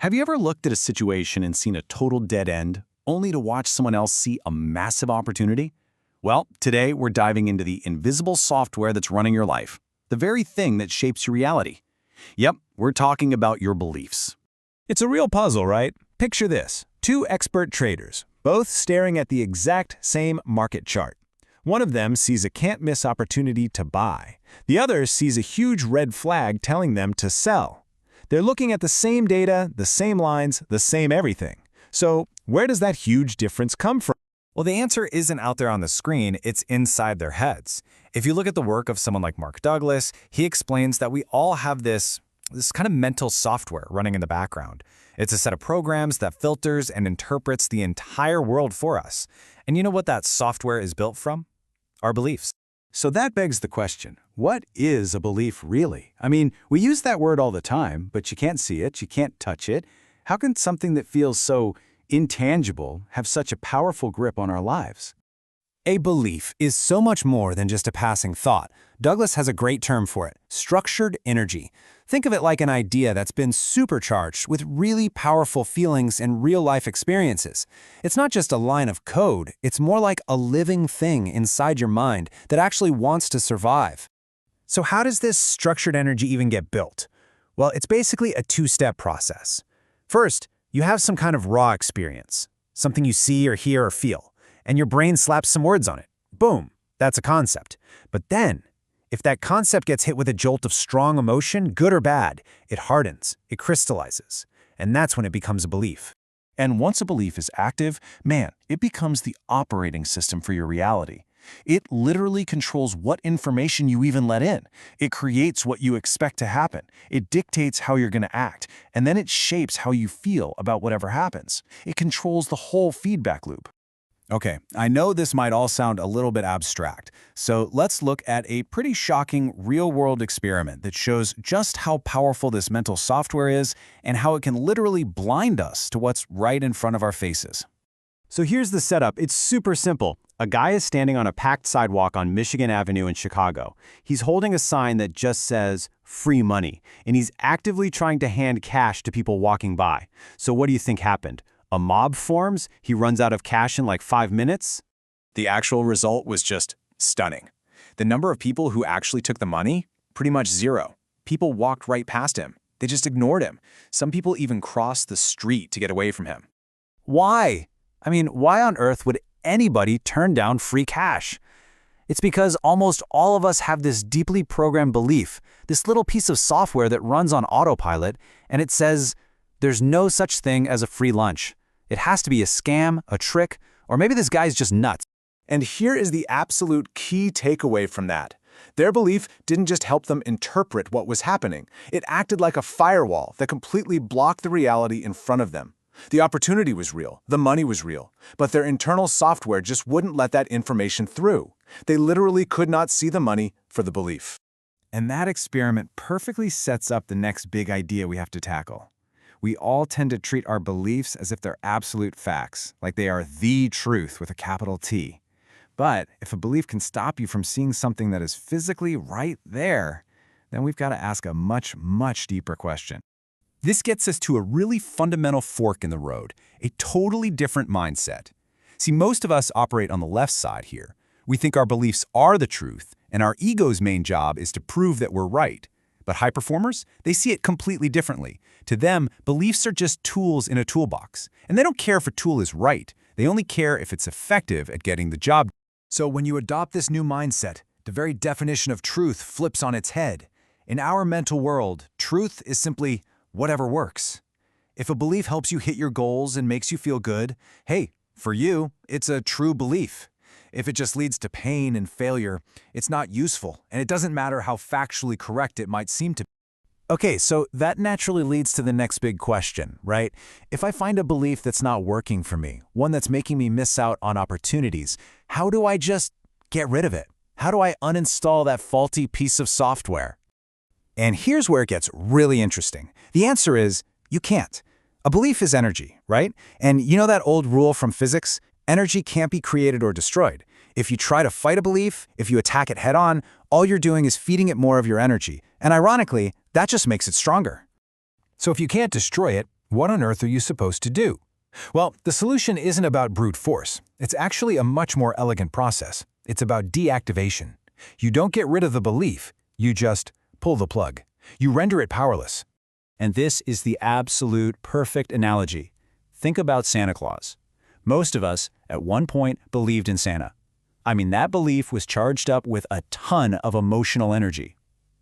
Have you ever looked at a situation and seen a total dead end, only to watch someone else see a massive opportunity? Well, today we're diving into the invisible software that's running your life, the very thing that shapes your reality. Yep, we're talking about your beliefs. It's a real puzzle, right? Picture this. Two expert traders, both staring at the exact same market chart. One of them sees a can't-miss opportunity to buy. The other sees a huge red flag telling them to sell. They're looking at the same data, the same lines, the same everything. So where does that huge difference come from? Well, the answer isn't out there on the screen, it's inside their heads. If you look at the work of someone like Mark Douglas, he explains that we all have this kind of mental software running in the background. It's a set of programs that filters and interprets the entire world for us. And you know what that software is built from? Our beliefs. So that begs the question, what is a belief really? I mean, we use that word all the time, but you can't see it, you can't touch it. How can something that feels so intangible have such a powerful grip on our lives? A belief is so much more than just a passing thought. Douglas has a great term for it, structured energy. Think of it like an idea that's been supercharged with really powerful feelings and real-life experiences. It's not just a line of code, it's more like a living thing inside your mind that actually wants to survive. So how does this structured energy even get built? Well, it's basically a two-step process. First, you have some kind of raw experience, something you see or hear or feel, and your brain slaps some words on it. Boom, that's a concept. But then, if that concept gets hit with a jolt of strong emotion, good or bad, it hardens, it crystallizes, and that's when it becomes a belief. And once a belief is active, man, it becomes the operating system for your reality. It literally controls what information you even let in. It creates what you expect to happen. It dictates how you're going to act, and then it shapes how you feel about whatever happens. It controls the whole feedback loop. Okay, I know this might all sound a little bit abstract, so let's look at a pretty shocking real-world experiment that shows just how powerful this mental software is and how it can literally blind us to what's right in front of our faces. So here's the setup. It's super simple. A guy is standing on a packed sidewalk on Michigan Avenue in Chicago. He's holding a sign that just says, "Free money," and he's actively trying to hand cash to people walking by. So what do you think happened? A mob forms, he runs out of cash in like 5 minutes. The actual result was just stunning. The number of people who actually took the money, pretty much zero. People walked right past him. They just ignored him. Some people even crossed the street to get away from him. Why? I mean, why on earth would anybody turn down free cash? It's because almost all of us have this deeply programmed belief, this little piece of software that runs on autopilot, and it says, there's no such thing as a free lunch. It has to be a scam, a trick, or maybe this guy's just nuts. And here is the absolute key takeaway from that. Their belief didn't just help them interpret what was happening. It acted like a firewall that completely blocked the reality in front of them. The opportunity was real, the money was real, but their internal software just wouldn't let that information through. They literally could not see the money for the belief. And that experiment perfectly sets up the next big idea we have to tackle. We all tend to treat our beliefs as if they're absolute facts, like they are the truth with a capital T. But if a belief can stop you from seeing something that is physically right there, then we've got to ask a much, much deeper question. This gets us to a really fundamental fork in the road, a totally different mindset. See, most of us operate on the left side here. We think our beliefs are the truth, and our ego's main job is to prove that we're right. But high performers, they see it completely differently. To them, beliefs are just tools in a toolbox. And they don't care if a tool is right. They only care if it's effective at getting the job. So when you adopt this new mindset, the very definition of truth flips on its head. In our mental world, truth is simply whatever works. If a belief helps you hit your goals and makes you feel good, hey, for you, it's a true belief. If it just leads to pain and failure, it's not useful, and it doesn't matter how factually correct it might seem to be. Okay, so that naturally leads to the next big question, right? If I find a belief that's not working for me, one that's making me miss out on opportunities, how do I just get rid of it? How do I uninstall that faulty piece of software? And here's where it gets really interesting. The answer is, you can't. A belief is energy, right? And you know that old rule from physics? Energy can't be created or destroyed. If you try to fight a belief, if you attack it head-on, all you're doing is feeding it more of your energy. And ironically, that just makes it stronger. So if you can't destroy it, What on earth are you supposed to do? Well, the solution isn't about brute force. It's actually a much more elegant process. It's about deactivation. You don't get rid of the belief, you just pull the plug. You render it powerless. And this is the absolute perfect analogy. Think about Santa Claus. Most of us, at one point, believed in Santa. I mean, that belief was charged up with a ton of emotional energy.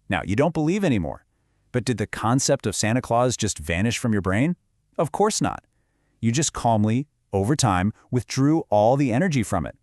Now, you don't believe anymore. But did the concept of Santa Claus just vanish from your brain? Of course not. You just calmly, over time, withdrew all the energy from it.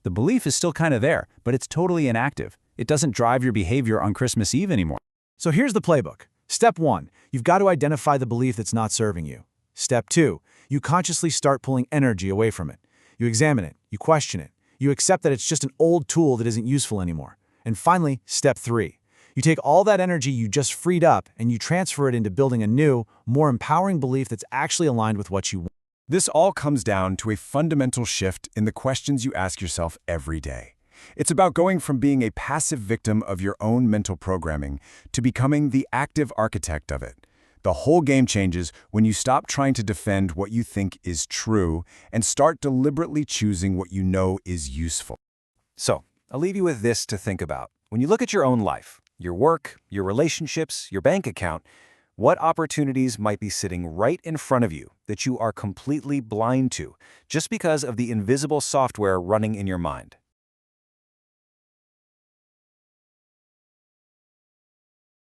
The belief is still kind of there, but it's totally inactive. It doesn't drive your behavior on Christmas Eve anymore. So here's the playbook. Step 1, you've got to identify the belief that's not serving you. Step 2, you consciously start pulling energy away from it. You examine it, you question it, you accept that it's just an old tool that isn't useful anymore. And finally, step 3, you take all that energy you just freed up and you transfer it into building a new, more empowering belief that's actually aligned with what you want. This all comes down to a fundamental shift in the questions you ask yourself every day. It's about going from being a passive victim of your own mental programming to becoming the active architect of it. The whole game changes when you stop trying to defend what you think is true and start deliberately choosing what you know is useful. So, I'll leave you with this to think about. When you look at your own life, your work, your relationships, your bank account, what opportunities might be sitting right in front of you that you are completely blind to just because of the invisible software running in your mind?